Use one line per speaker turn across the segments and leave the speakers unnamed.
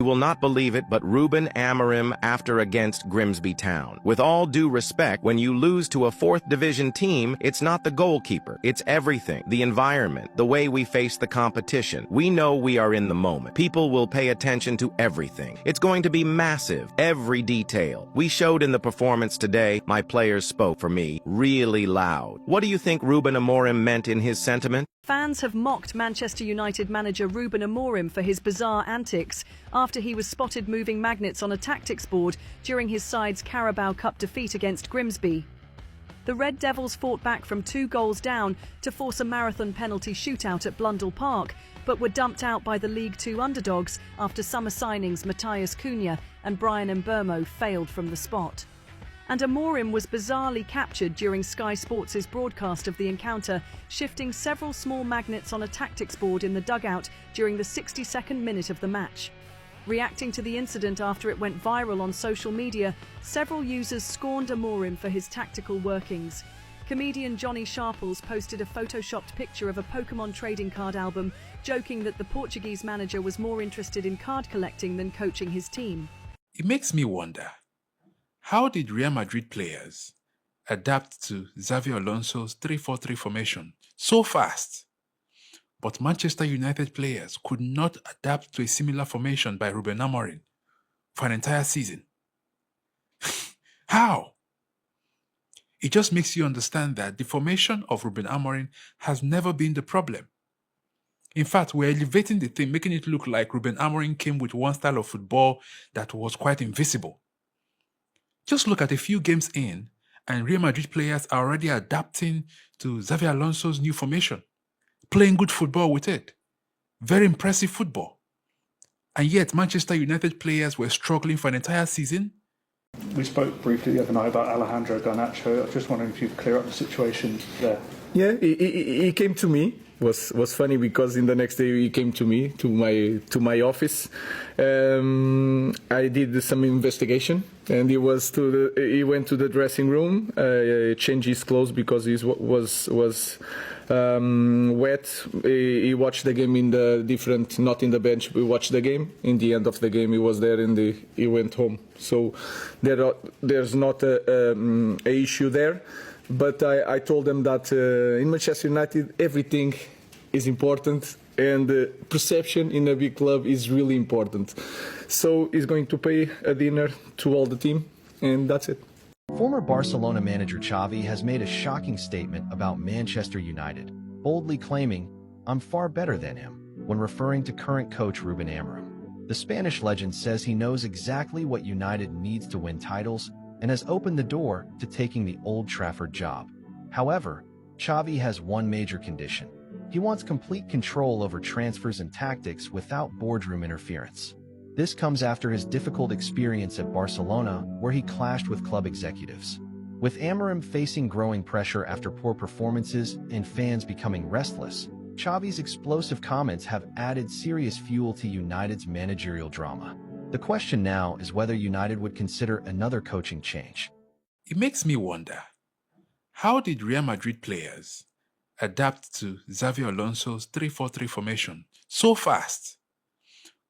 You will not believe it, but Ruben Amorim after against Grimsby Town. With all due respect, when you lose to a 4th division team, it's not the goalkeeper. It's everything. The environment, the way we face the competition. We know we are in the moment. People will pay attention to everything. It's going to be massive, every detail. We showed in the performance today, my players spoke for me really loud. What do you think Ruben Amorim meant in his sentiment?
Fans have mocked Manchester United manager Ruben Amorim for his bizarre antics after he was spotted moving magnets on a tactics board during his side's Carabao Cup defeat against Grimsby. The Red Devils fought back from 2 goals down to force a marathon penalty shootout at Blundell Park, but were dumped out by the League Two underdogs after summer signings Matheus Cunha and Brian Mbeumo failed from the spot. And Amorim was bizarrely captured during Sky Sports' broadcast of the encounter, shifting several small magnets on a tactics board in the dugout during the 62nd minute of the match. Reacting to the incident after it went viral on social media, several users scorned Amorim for his tactical workings. Comedian Johnny Sharples posted a photoshopped picture of a Pokemon trading card album, joking that the Portuguese manager was more interested in card collecting than coaching his team.
It makes me wonder, how did Real Madrid players adapt to Xavi Alonso's 3-4-3 formation so fast, but Manchester United players could not adapt to a similar formation by Ruben Amorim for an entire season? How? It just makes you understand that the formation of Ruben Amorim has never been the problem. In fact, we're elevating the thing, making it look like Ruben Amorim came with one style of football that was quite invisible. Just look at a few games in, and Real Madrid players are already adapting to Xavi Alonso's new formation, playing good football with it. Very impressive football. And yet, Manchester United players were struggling for an entire season.
We spoke briefly the other night about Alejandro Garnacho. I was just wondering if you could clear up the situation there.
Yeah, he came to me. Was funny because in the next day he came to me to my office. I did some investigation, and he went to the dressing room, changed his clothes because he was wet. He watched the game in the different, not in the bench. We watched the game. In the end of the game, he was there, and he went home. So there's not a issue there. But I told them that in Manchester United, everything is important, and perception in a big club is really important. So he's going to pay a dinner to all the team, and that's it.
Former Barcelona manager Xavi has made a shocking statement about Manchester United, boldly claiming, "I'm far better than him," when referring to current coach Ruben Amorim. The Spanish legend says he knows exactly what United needs to win titles and has opened the door to taking the Old Trafford job. However, Xavi has one major condition. He wants complete control over transfers and tactics without boardroom interference. This comes after his difficult experience at Barcelona, where he clashed with club executives. With Amorim facing growing pressure after poor performances and fans becoming restless, Xavi's explosive comments have added serious fuel to United's managerial drama. The question now is whether United would consider another coaching change.
It makes me wonder, how did Real Madrid players adapt to Xavi Alonso's 3-4-3 formation so fast,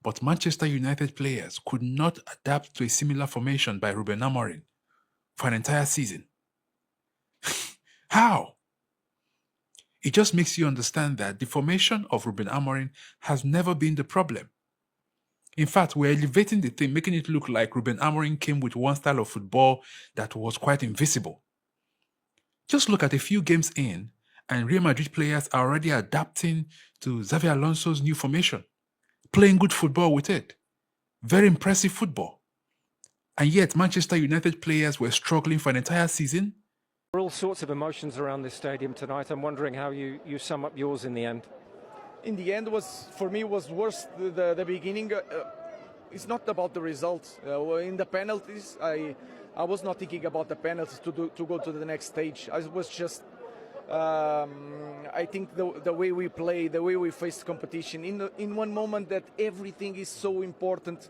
but Manchester United players could not adapt to a similar formation by Ruben Amorim for an entire season? How? It just makes you understand that the formation of Ruben Amorim has never been the problem. In fact, we're elevating the thing, making it look like Ruben Amorim came with one style of football that was quite invisible. Just look at a few games in, and Real Madrid players are already adapting to Xavi Alonso's new formation, playing good football with it. Very impressive football. And yet, Manchester United players were struggling for an entire season.
There are all sorts of emotions around this stadium tonight. I'm wondering how you sum up yours in the end.
In the end, for me was worse the beginning. It's not about the results. In the penalties, I was not thinking about the penalties to go to the next stage. I was just I think the way we play, the way we face competition in one moment that everything is so important.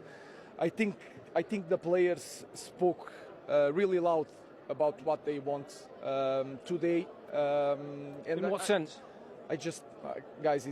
I think the players spoke really loud about what they want today.
In what sense?
Guys.